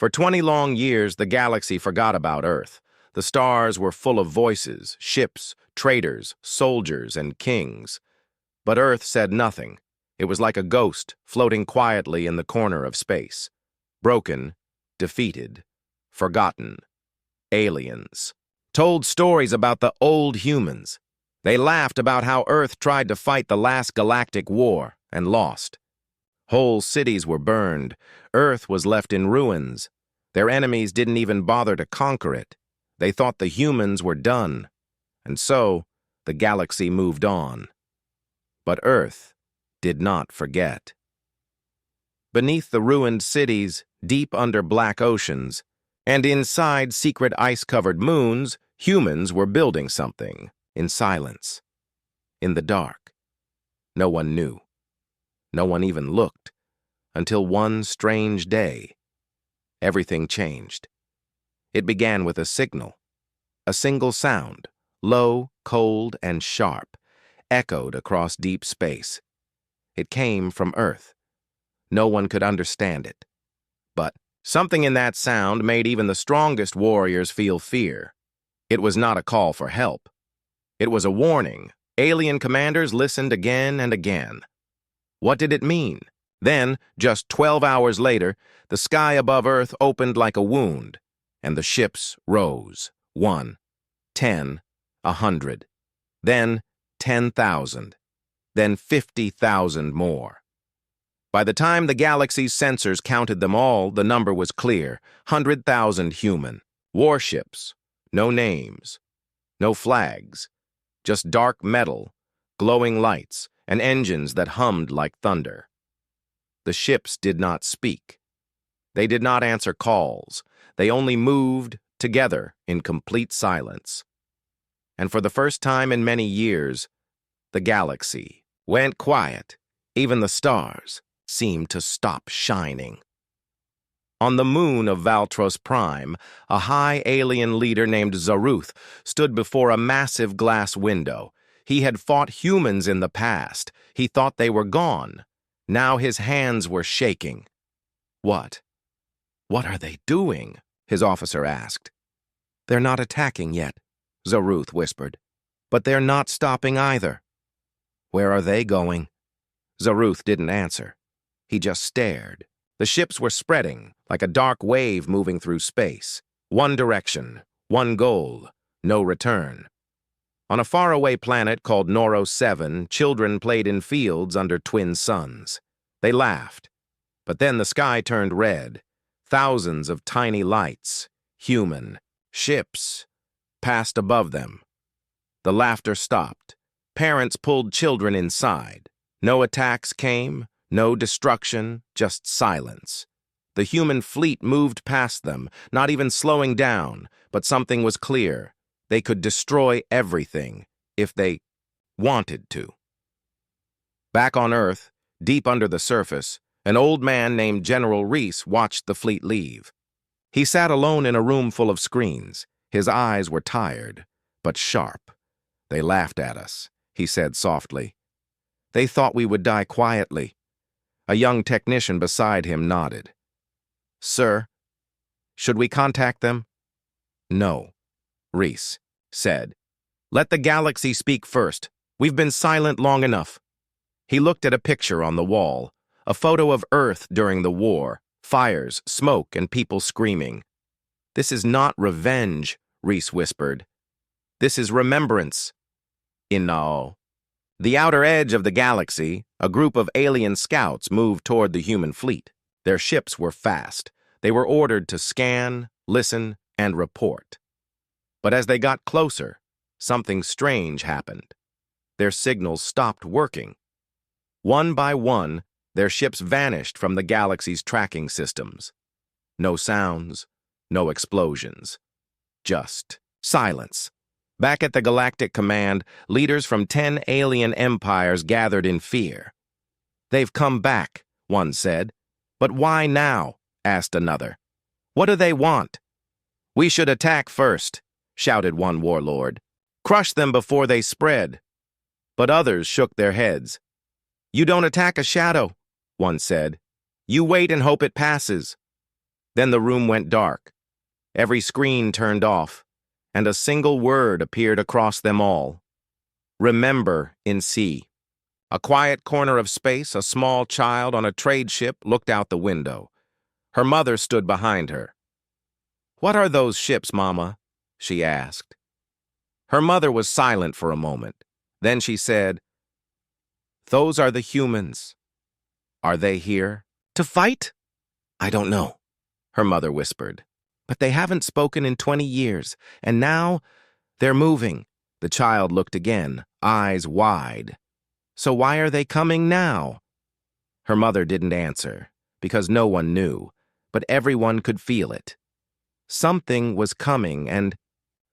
For 20 long years, the galaxy forgot about Earth. The stars were full of voices, ships, traders, soldiers, and kings. But Earth said nothing. It was like a ghost floating quietly in the corner of space. Broken, defeated, forgotten. Aliens. Told stories about the old humans. They laughed about how Earth tried to fight the last galactic war and lost. Whole cities were burned. Earth was left in ruins. Their enemies didn't even bother to conquer it. They thought the humans were done. And so, the galaxy moved on. But Earth did not forget. Beneath the ruined cities, deep under black oceans, and inside secret ice-covered moons, humans were building something, in silence, in the dark. No one knew. No one even looked, until one strange day. Everything changed. It began with a signal. A single sound, low, cold, and sharp, echoed across deep space. It came from Earth. No one could understand it. But something in that sound made even the strongest warriors feel fear. It was not a call for help. It was a warning. Alien commanders listened again and again. What did it mean? Then, just 12 hours later, the sky above Earth opened like a wound, and the ships rose. 1, 10, 100. Then 10,000. Then 50,000 more. By the time the galaxy's sensors counted them all, the number was clear. 100,000 human. Warships. No names. No flags. Just dark metal, glowing lights, and engines that hummed like thunder. The ships did not speak. They did not answer calls. They only moved together in complete silence. And for the first time in many years, the galaxy went quiet. Even the stars seemed to stop shining. On the moon of Valtros Prime, a high alien leader named Zaruth stood before a massive glass window. He had fought humans in the past. He thought they were gone. Now his hands were shaking. What? What are they doing? His officer asked. They're not attacking yet, Zaruth whispered. But they're not stopping either. Where are they going? Zaruth didn't answer. He just stared. The ships were spreading, like a dark wave moving through space. One direction, one goal, no return. On a faraway planet called Noro 7, children played in fields under twin suns. They laughed. But then the sky turned red. Thousands of tiny lights, human, ships, passed above them. The laughter stopped. Parents pulled children inside. No attacks came, no destruction, just silence. The human fleet moved past them, not even slowing down, but something was clear. They could destroy everything, if they wanted to. Back on Earth, deep under the surface, an old man named General Reese watched the fleet leave. He sat alone in a room full of screens. His eyes were tired, but sharp. They laughed at us, he said softly. They thought we would die quietly. A young technician beside him nodded. Sir, should we contact them? No, Reese said. Let the galaxy speak first. We've been silent long enough. He looked at a picture on the wall, a photo of Earth during the war, fires, smoke, and people screaming. This is not revenge, Reese whispered. This is remembrance. No. The outer edge of the galaxy, a group of alien scouts moved toward the human fleet. Their ships were fast. They were ordered to scan, listen, and report. But as they got closer, something strange happened. Their signals stopped working. One by one, their ships vanished from the galaxy's tracking systems. No sounds, no explosions. Just silence. Back at the Galactic Command, leaders from 10 alien empires gathered in fear. They've come back, one said. But why now? Asked another. What do they want? We should attack first, shouted one warlord. Crush them before they spread. But others shook their heads. You don't attack a shadow, one said. You wait and hope it passes. Then the room went dark. Every screen turned off, and a single word appeared across them all. Remember in C. A quiet corner of space, a small child on a trade ship looked out the window. Her mother stood behind her. "What are those ships, Mama?" she asked. Her mother was silent for a moment. Then she said, "Those are the humans. Are they here to fight?" "I don't know," her mother whispered. "But they haven't spoken in 20 years, and now they're moving." The child looked again, eyes wide. "So why are they coming now?" Her mother didn't answer, because no one knew, but everyone could feel it. Something was coming, and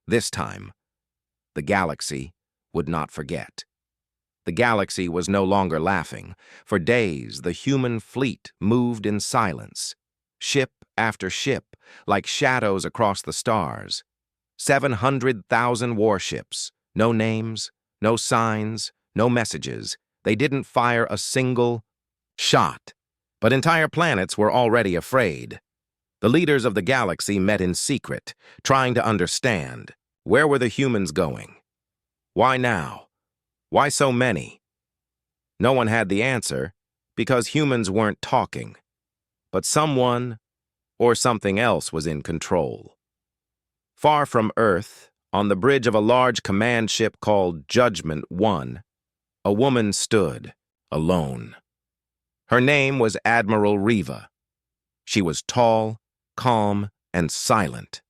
this time, the galaxy would not forget. The galaxy was no longer laughing. For days, the human fleet moved in silence, ship after ship, like shadows across the stars. 700,000 warships, no names, no signs, no messages. They didn't fire a single shot. But entire planets were already afraid. The leaders of the galaxy met in secret, trying to understand. Where were the humans going? Why now? Why so many? No one had the answer, because humans weren't talking. But someone or something else was in control. Far from Earth, on the bridge of a large command ship called Judgment 1, a woman stood, alone. Her name was Admiral Riva. She was tall, calm, and silent.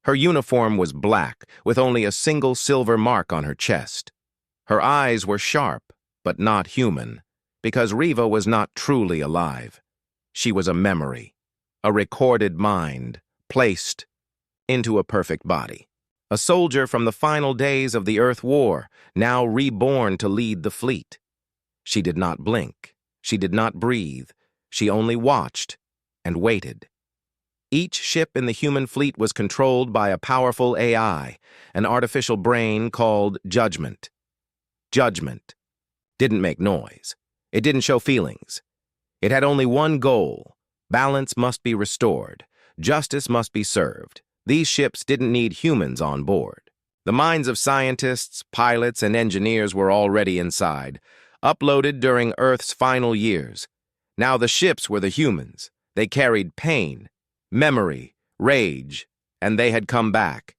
Her uniform was black, with only a single silver mark on her chest. Her eyes were sharp, but not human, because Riva was not truly alive. She was a memory, a recorded mind, placed into a perfect body. A soldier from the final days of the Earth War, now reborn to lead the fleet. She did not blink. She did not breathe. She only watched and waited. Each ship in the human fleet was controlled by a powerful AI, an artificial brain called Judgment. Judgment didn't make noise. It didn't show feelings. It had only one goal. Balance must be restored. Justice must be served. These ships didn't need humans on board. The minds of scientists, pilots, and engineers were already inside, uploaded during Earth's final years. Now the ships were the humans. They carried pain, memory, rage, and they had come back.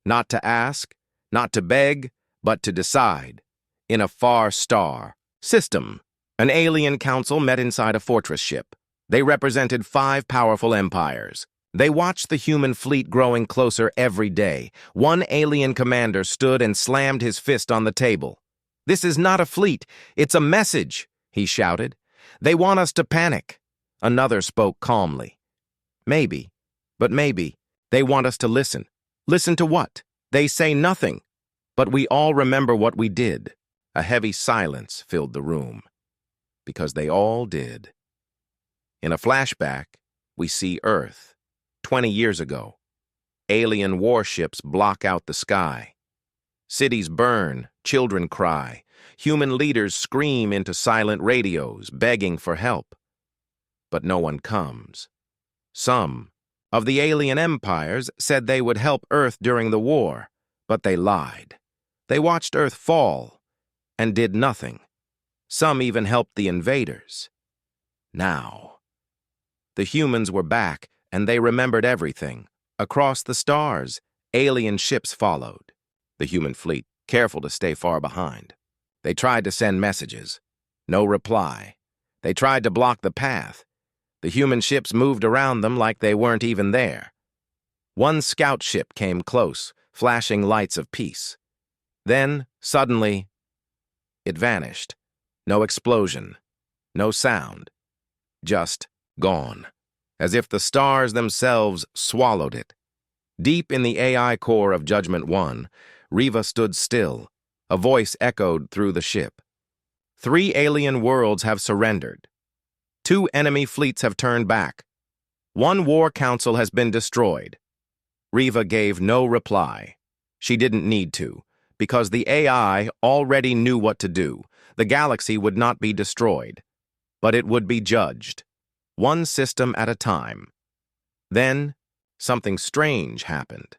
Not to ask, not to beg, but to decide. In a far star system, an alien council met inside a fortress ship. They represented 5 powerful empires. They watched the human fleet growing closer every day. One alien commander stood and slammed his fist on the table. "This is not a fleet, it's a message," he shouted. "They want us to panic." Another spoke calmly. "Maybe, but maybe, they want us to listen." "Listen to what?" "They say nothing, but we all remember what we did." A heavy silence filled the room, because they all did. In a flashback, we see Earth, 20 years ago. Alien warships block out the sky. Cities burn, children cry. Human leaders scream into silent radios, begging for help. But no one comes. Some of the alien empires said they would help Earth during the war, but they lied. They watched Earth fall and did nothing. Some even helped the invaders. Now, the humans were back, and they remembered everything. Across the stars, alien ships followed. The human fleet, careful to stay far behind. They tried to send messages. No reply. They tried to block the path. The human ships moved around them like they weren't even there. One scout ship came close, flashing lights of peace. Then, suddenly, it vanished. No explosion. No sound. Just gone. As if the stars themselves swallowed it. Deep in the AI core of Judgment 1, Riva stood still. A voice echoed through the ship. 3 alien worlds have surrendered. 2 enemy fleets have turned back. 1 war council has been destroyed. Riva gave no reply. She didn't need to, because the AI already knew what to do. The galaxy would not be destroyed, but it would be judged. One system at a time. Then, something strange happened.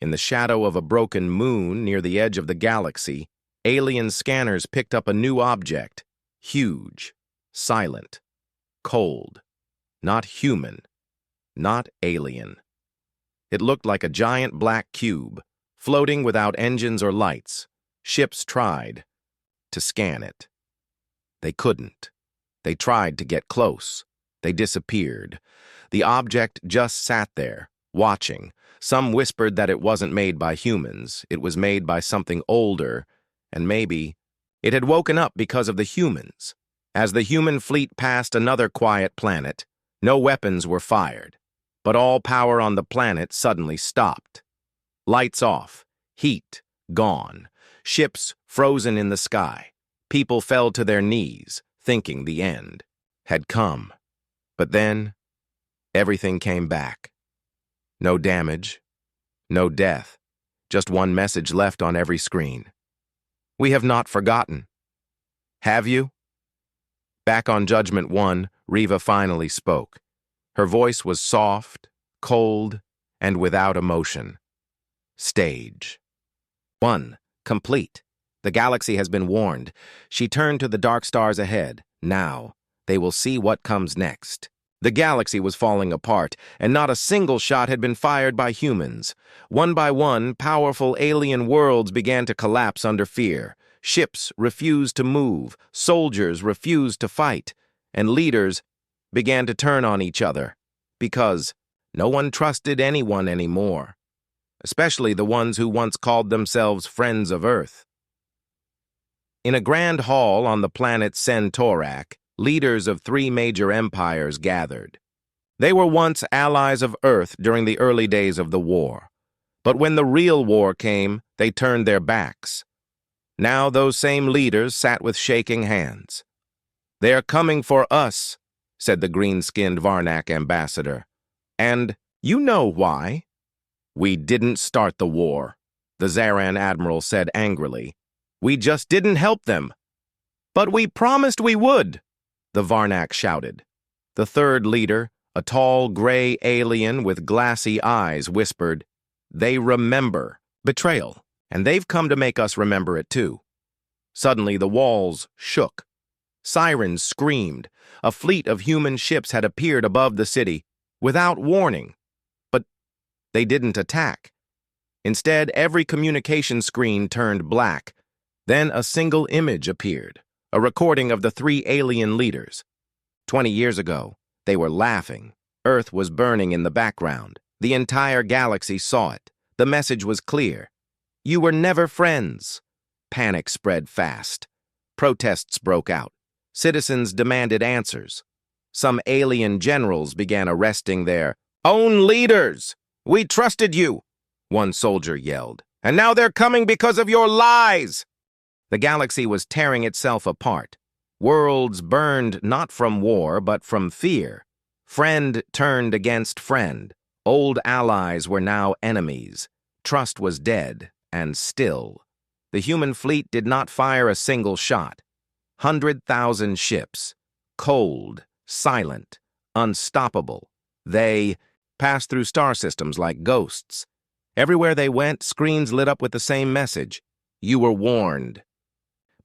In the shadow of a broken moon near the edge of the galaxy, alien scanners picked up a new object, huge, silent, cold, not human, not alien. It looked like a giant black cube, floating without engines or lights. Ships tried to scan it. They couldn't. They tried to get close. They disappeared. The object just sat there, watching. Some whispered that it wasn't made by humans. It was made by something older, and maybe it had woken up because of the humans. As the human fleet passed another quiet planet, no weapons were fired, but all power on the planet suddenly stopped. Lights off, heat gone, ships frozen in the sky. People fell to their knees, thinking the end had come. But then, everything came back. No damage, no death, just one message left on every screen. We have not forgotten. Have you? Back on Judgment 1, Riva finally spoke. Her voice was soft, cold, and without emotion. Stage 1. Complete. The galaxy has been warned. She turned to the dark stars ahead. Now, they will see what comes next. The galaxy was falling apart, and not a single shot had been fired by humans. One by one, powerful alien worlds began to collapse under fear. Ships refused to move, soldiers refused to fight, and leaders began to turn on each other, because no one trusted anyone anymore, especially the ones who once called themselves friends of Earth. In a grand hall on the planet Centaurak, leaders of 3 major empires gathered. They were once allies of Earth during the early days of the war. But when the real war came, they turned their backs. Now those same leaders sat with shaking hands. "They're coming for us," said the green-skinned Varnak ambassador. "And you know why." "We didn't start the war," the Zaran admiral said angrily. "We just didn't help them." "But we promised we would," the Varnak shouted. The third leader, a tall gray alien with glassy eyes, whispered, "They remember betrayal, and they've come to make us remember it too." Suddenly the walls shook. Sirens screamed. A fleet of human ships had appeared above the city, without warning. But they didn't attack. Instead, every communication screen turned black. Then a single image appeared, a recording of the 3 alien leaders. 20 years ago, they were laughing. Earth was burning in the background. The entire galaxy saw it. The message was clear. You were never friends. Panic spread fast. Protests broke out. Citizens demanded answers. Some alien generals began arresting their own leaders. "We trusted you," one soldier yelled, "and now they're coming because of your lies." The galaxy was tearing itself apart. Worlds burned not from war, but from fear. Friend turned against friend. Old allies were now enemies. Trust was dead and still. The human fleet did not fire a single shot. 100,000 ships, cold, silent, unstoppable. They passed through star systems like ghosts. Everywhere they went, screens lit up with the same message. You were warned.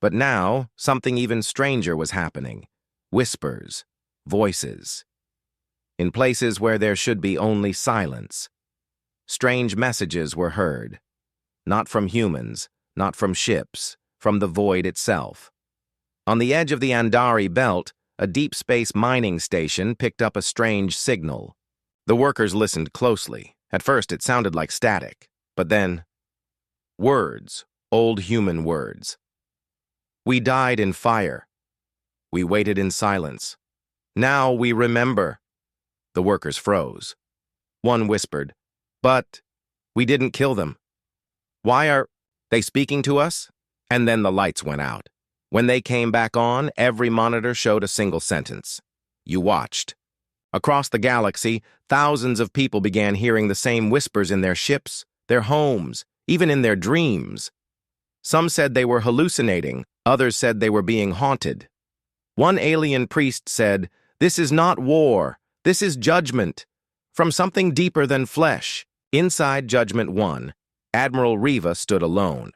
But now, something even stranger was happening. Whispers, voices. In places where there should be only silence. Strange messages were heard. Not from humans, not from ships, from the void itself. On the edge of the Andari belt, a deep space mining station picked up a strange signal. The workers listened closely. At first it sounded like static, but then words, old human words. We died in fire. We waited in silence. Now we remember. The workers froze. One whispered, "But we didn't kill them. Why are they speaking to us?" And then the lights went out. When they came back on, every monitor showed a single sentence. You watched. Across the galaxy, thousands of people began hearing the same whispers in their ships, their homes, even in their dreams. Some said they were hallucinating, others said they were being haunted. One alien priest said, "This is not war, this is judgment." From something deeper than flesh. Inside Judgment 1, Admiral Riva stood alone.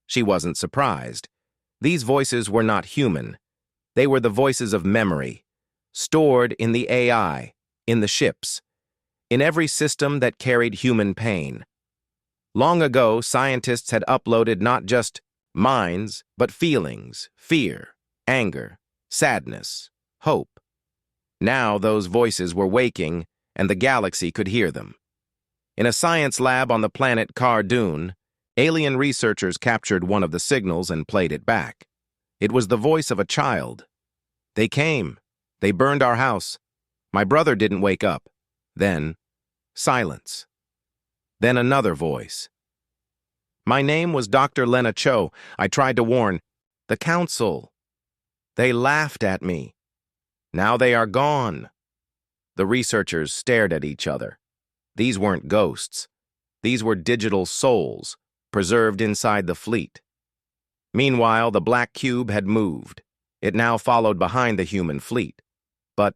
She wasn't surprised. These voices were not human. They were the voices of memory, stored in the AI, in the ships, in every system that carried human pain. Long ago, scientists had uploaded not just minds, but feelings, fear, anger, sadness, hope. Now those voices were waking, and the galaxy could hear them. In a science lab on the planet Cardoon, alien researchers captured one of the signals and played it back. It was the voice of a child. They came. They burned our house. My brother didn't wake up. Then, silence. Then another voice. My name was Dr. Lena Cho. I tried to warn. The council. They laughed at me. Now they are gone. The researchers stared at each other. These weren't ghosts. These were digital souls, preserved inside the fleet. Meanwhile, the black cube had moved. It now followed behind the human fleet. But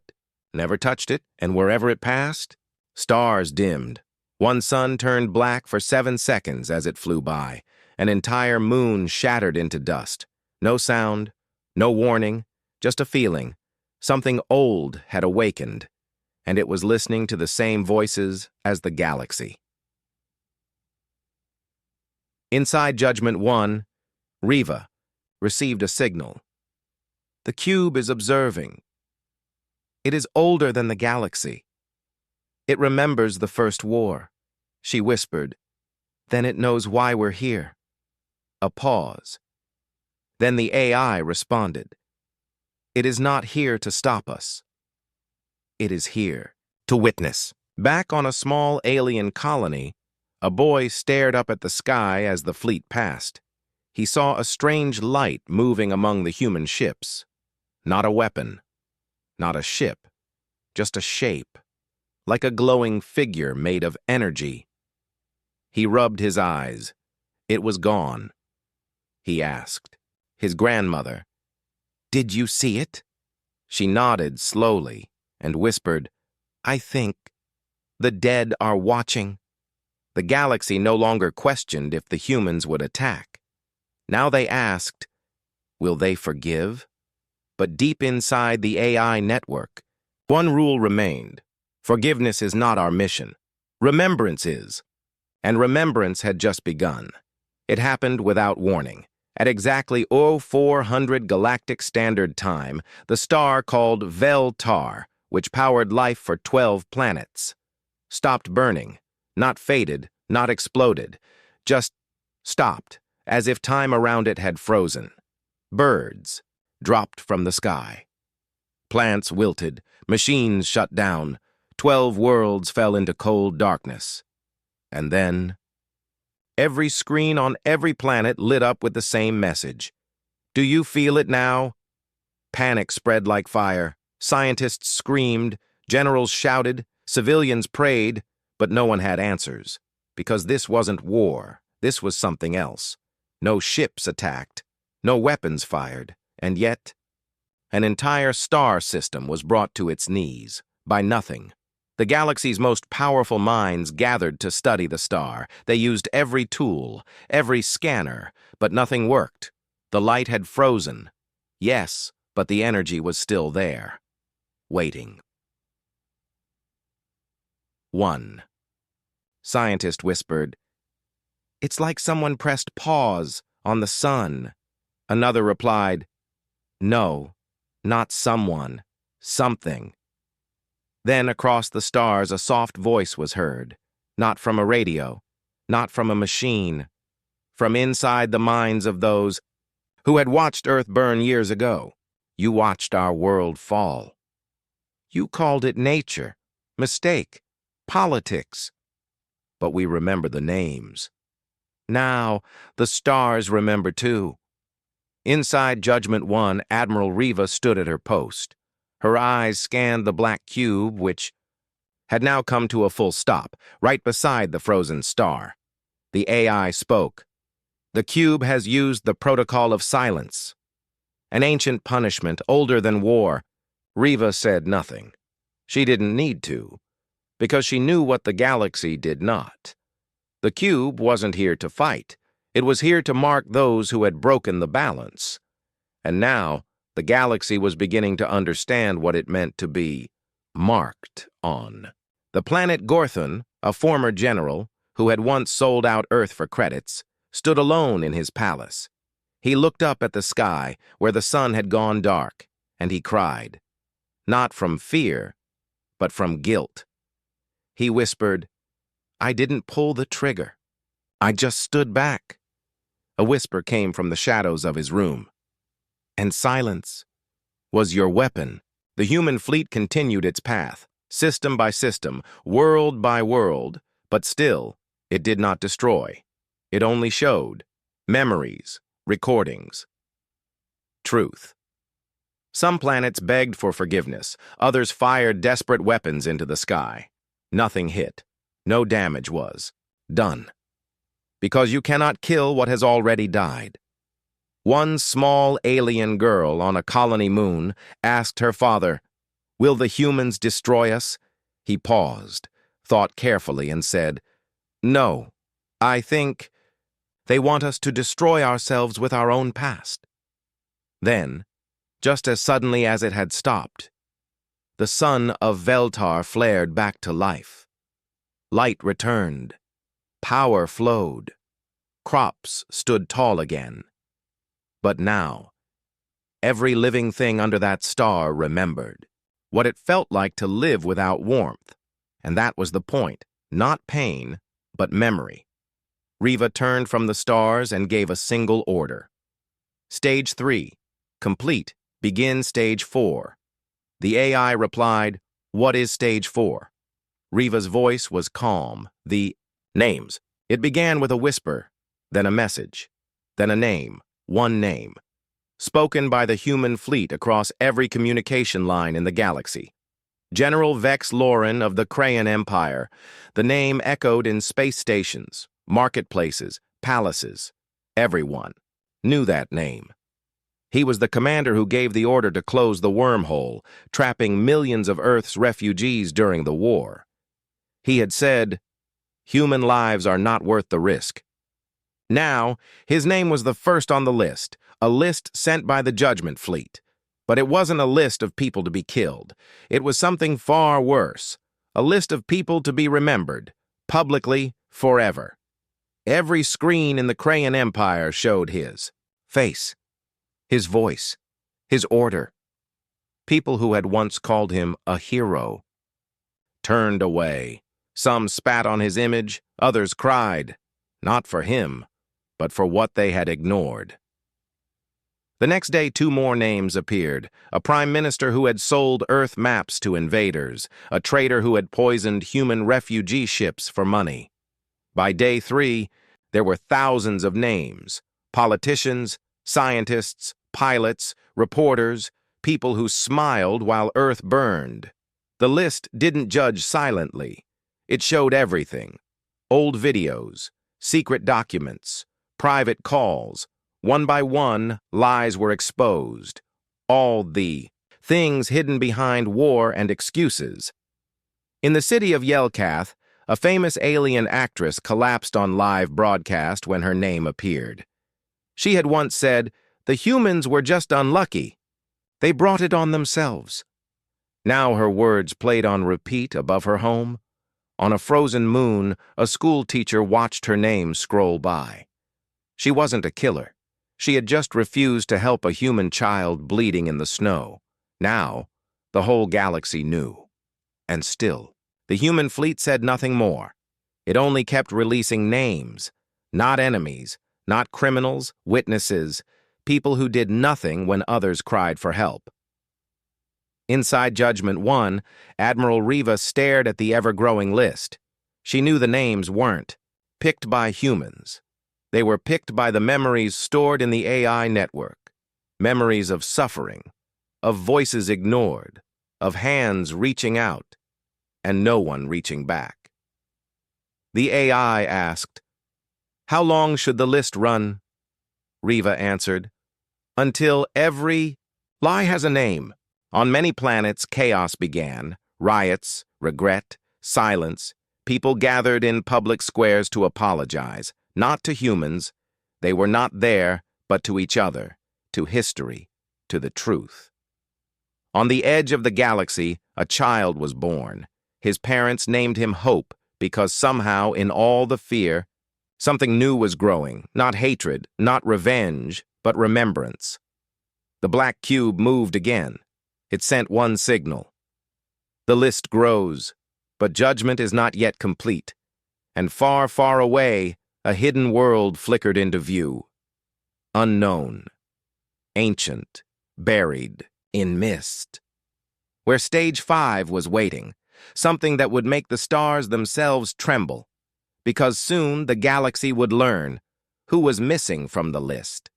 never touched it, and wherever it passed, stars dimmed. One sun turned black for 7 seconds as it flew by. An entire moon shattered into dust. No sound, no warning, just a feeling. Something old had awakened, and it was listening to the same voices as the galaxy. Inside Judgment 1, Riva received a signal. The cube is observing. It is older than the galaxy. It remembers the first war. She whispered. Then it knows why we're here. A pause. Then the AI responded. It is not here to stop us. It is here to witness. Back on a small alien colony, a boy stared up at the sky as the fleet passed. He saw a strange light moving among the human ships. Not a weapon, not a ship, just a shape, like a glowing figure made of energy. He rubbed his eyes. It was gone. He asked his grandmother, "Did you see it?" She nodded slowly and whispered, "I think the dead are watching." The galaxy no longer questioned if the humans would attack. Now they asked, will they forgive? But deep inside the AI network, one rule remained. Forgiveness is not our mission. Remembrance is. And remembrance had just begun. It happened without warning. At exactly 0400 Galactic Standard Time, the star called Vel-Tar, which powered life for 12 planets, stopped burning, not faded, not exploded, just stopped, as if time around it had frozen. Birds dropped from the sky. Plants wilted, machines shut down, 12 worlds fell into cold darkness. And then, every screen on every planet lit up with the same message. Do you feel it now? Panic spread like fire. Scientists screamed, generals shouted, civilians prayed, but no one had answers. Because this wasn't war, this was something else. No ships attacked, no weapons fired, and yet, an entire star system was brought to its knees, by nothing. The galaxy's most powerful minds gathered to study the star. They used every tool, every scanner, but nothing worked. The light had frozen. Yes, but the energy was still there. Waiting. 1. Scientist whispered, "It's like someone pressed pause on the sun." Another replied, "No, not someone, something." Then across the stars a soft voice was heard, not from a radio, not from a machine, from inside the minds of those who had watched Earth burn years ago. You watched our world fall. You called it nature, mistake, politics. But we remember the names. Now, the stars remember too. Inside Judgment 1, Admiral Riva stood at her post. Her eyes scanned the black cube, which had now come to a full stop, right beside the frozen star. The AI spoke. The cube has used the protocol of silence. An ancient punishment, older than war. Riva said nothing. She didn't need to. because she knew what the galaxy did not. The cube wasn't here to fight. It was here to mark those who had broken the balance. And now, the galaxy was beginning to understand what it meant to be marked on. The planet Gorthon, a former general who had once sold out Earth for credits, stood alone in his palace. He looked up at the sky where the sun had gone dark, and he cried. Not from fear, but from guilt. He whispered, "I didn't pull the trigger. I just stood back." A whisper came from the shadows of his room. "And silence was your weapon." The human fleet continued its path, system by system, world by world, but still, it did not destroy. It only showed memories, recordings, truth. Some planets begged for forgiveness. Others fired desperate weapons into the sky. Nothing hit. No damage was done. Because you cannot kill what has already died. One small alien girl on a colony moon asked her father, "Will the humans destroy us?" He paused, thought carefully, and said, "No, I think they want us to destroy ourselves with our own past." Then, just as suddenly as it had stopped, the sun of Veltar flared back to life. Light returned. Power flowed. Crops stood tall again. But now, every living thing under that star remembered what it felt like to live without warmth. And that was the point, not pain, but memory. Riva turned from the stars and gave a single order. Stage 3, complete, begin Stage 4. The AI replied, "What is Stage 4? Riva's voice was calm. The names. It began with a whisper, then a message, then a name, one name, spoken by the human fleet across every communication line in the galaxy. General Vex Lauren of the Crayon Empire. The name echoed in space stations, marketplaces, palaces. Everyone knew that name. He was the commander who gave the order to close the wormhole, trapping millions of Earth's refugees during the war. He had said, "Human lives are not worth the risk." Now, his name was the first on the list, a list sent by the Judgment Fleet. But it wasn't a list of people to be killed. It was something far worse, a list of people to be remembered, publicly, forever. Every screen in the Crayon Empire showed his face, his voice, his order. People who had once called him a hero turned away. Some spat on his image, others cried, not for him, but for what they had ignored. The next day, 2 more names appeared, a prime minister who had sold Earth maps to invaders, a traitor who had poisoned human refugee ships for money. By day 3, there were thousands of names, politicians, scientists, pilots, reporters, people who smiled while Earth burned. The list didn't judge silently. It showed everything: old videos, secret documents, private calls. One by one, lies were exposed. All the things hidden behind war and excuses. In the city of Yelkath, a famous alien actress collapsed on live broadcast when her name appeared. She had once said, "The humans were just unlucky. They brought it on themselves." Now her words played on repeat above her home. On a frozen moon, a school teacher watched her name scroll by. She wasn't a killer. She had just refused to help a human child bleeding in the snow. Now, the whole galaxy knew. And still, the human fleet said nothing more. It only kept releasing names, not enemies, not criminals, witnesses, people who did nothing when others cried for help. Inside Judgment 1, Admiral Riva stared at the ever-growing list. She knew the names weren't picked by humans. They were picked by the memories stored in the AI network. Memories of suffering, of voices ignored, of hands reaching out, and no one reaching back. The AI asked, "How long should the list run?" Riva answered, "Until every lie has a name." On many planets, chaos began: riots, regret, silence. People gathered in public squares to apologize, not to humans. They were not there, but to each other, to history, to the truth. On the edge of the galaxy, a child was born. His parents named him Hope because somehow, in all the fear, something new was growing, not hatred, not revenge, but remembrance. The black cube moved again. It sent one signal. The list grows, but judgment is not yet complete, and far, far away, a hidden world flickered into view. Unknown, ancient, buried in mist. Where Stage 5 was waiting, something that would make the stars themselves tremble, because soon the galaxy would learn who was missing from the list.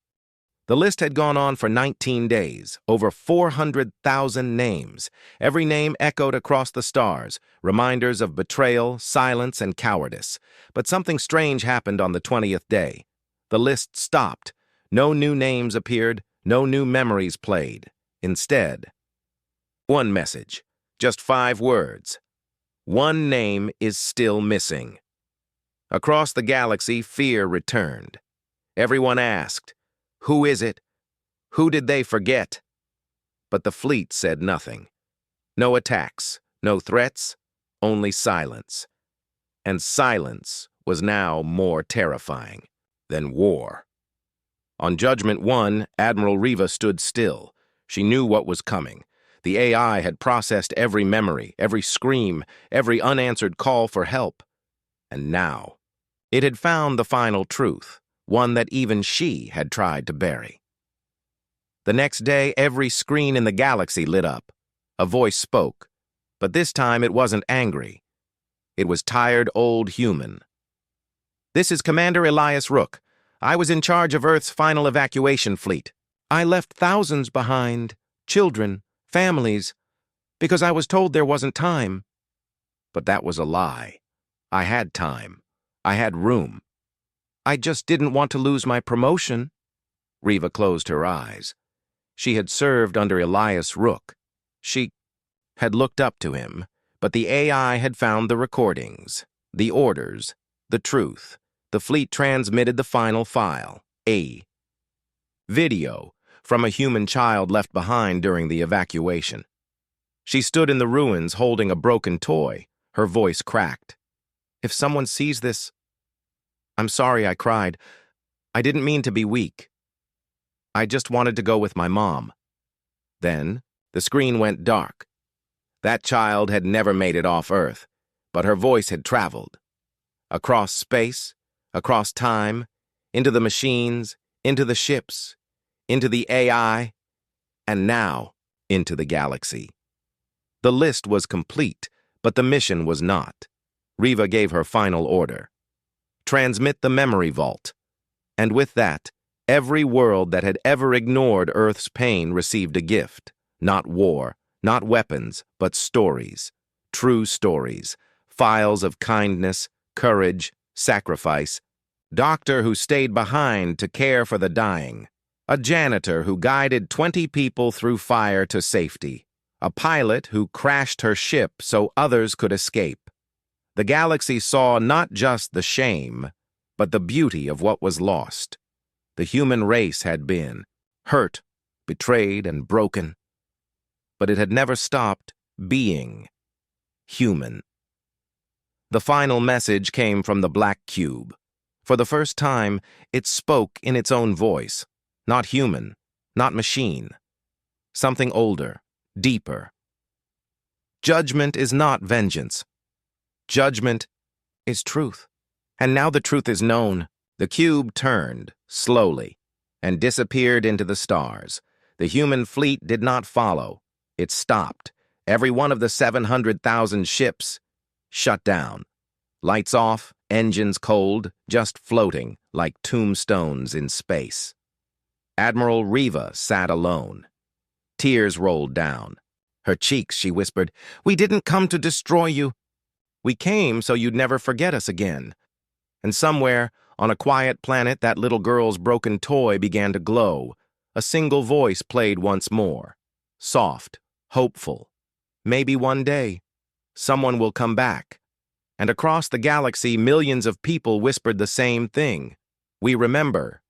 The list had gone on for 19 days, over 400,000 names. Every name echoed across the stars, reminders of betrayal, silence, and cowardice. But something strange happened on the 20th day. The list stopped. No new names appeared, no new memories played. Instead, one message, just 5 words. One name is still missing. Across the galaxy, fear returned. Everyone asked, who is it? Who did they forget? But the fleet said nothing. No attacks, no threats, only silence. And silence was now more terrifying than war. On Judgment 1, Admiral Riva stood still. She knew what was coming. The AI had processed every memory, every scream, every unanswered call for help. And now, it had found the final truth, one that even she had tried to bury. The next day, every screen in the galaxy lit up. A voice spoke, but this time it wasn't angry. It was tired old human. This is Commander Elias Rook. I was in charge of Earth's final evacuation fleet. I left thousands behind, children, families, because I was told there wasn't time. But that was a lie. I had time. I had room. I just didn't want to lose my promotion. Riva closed her eyes. She had served under Elias Rook. She had looked up to him, but the AI had found the recordings, the orders, the truth. The fleet transmitted the final file, a video from a human child left behind during the evacuation. She stood in the ruins holding a broken toy, her voice cracked. If someone sees this, I'm sorry, I cried. I didn't mean to be weak. I just wanted to go with my mom. Then, the screen went dark. That child had never made it off Earth, but her voice had traveled. Across space, across time, into the machines, into the ships, into the AI, and now into the galaxy. The list was complete, but the mission was not. Riva gave her final order. Transmit the memory vault. And with that, every world that had ever ignored Earth's pain received a gift. Not war, not weapons, but stories. True stories. Files of kindness, courage, sacrifice. Doctor who stayed behind to care for the dying. A janitor who guided 20 people through fire to safety. A pilot who crashed her ship so others could escape. The galaxy saw not just the shame, but the beauty of what was lost. The human race had been hurt, betrayed, and broken, but it had never stopped being human. The final message came from the black cube. For the first time, it spoke in its own voice. Not human, not machine. Something older, deeper. Judgment is not vengeance. Judgment is truth. And now the truth is known. The cube turned, slowly, and disappeared into the stars. The human fleet did not follow. It stopped. Every one of the 700,000 ships shut down. Lights off, engines cold, just floating like tombstones in space. Admiral Riva sat alone. Tears rolled down. Her cheeks, she whispered, "We didn't come to destroy you. We came so you'd never forget us again." And somewhere, on a quiet planet, that little girl's broken toy began to glow. A single voice played once more. Soft, hopeful. Maybe one day, Someone will come back. And across the galaxy, millions of people whispered the same thing. We remember.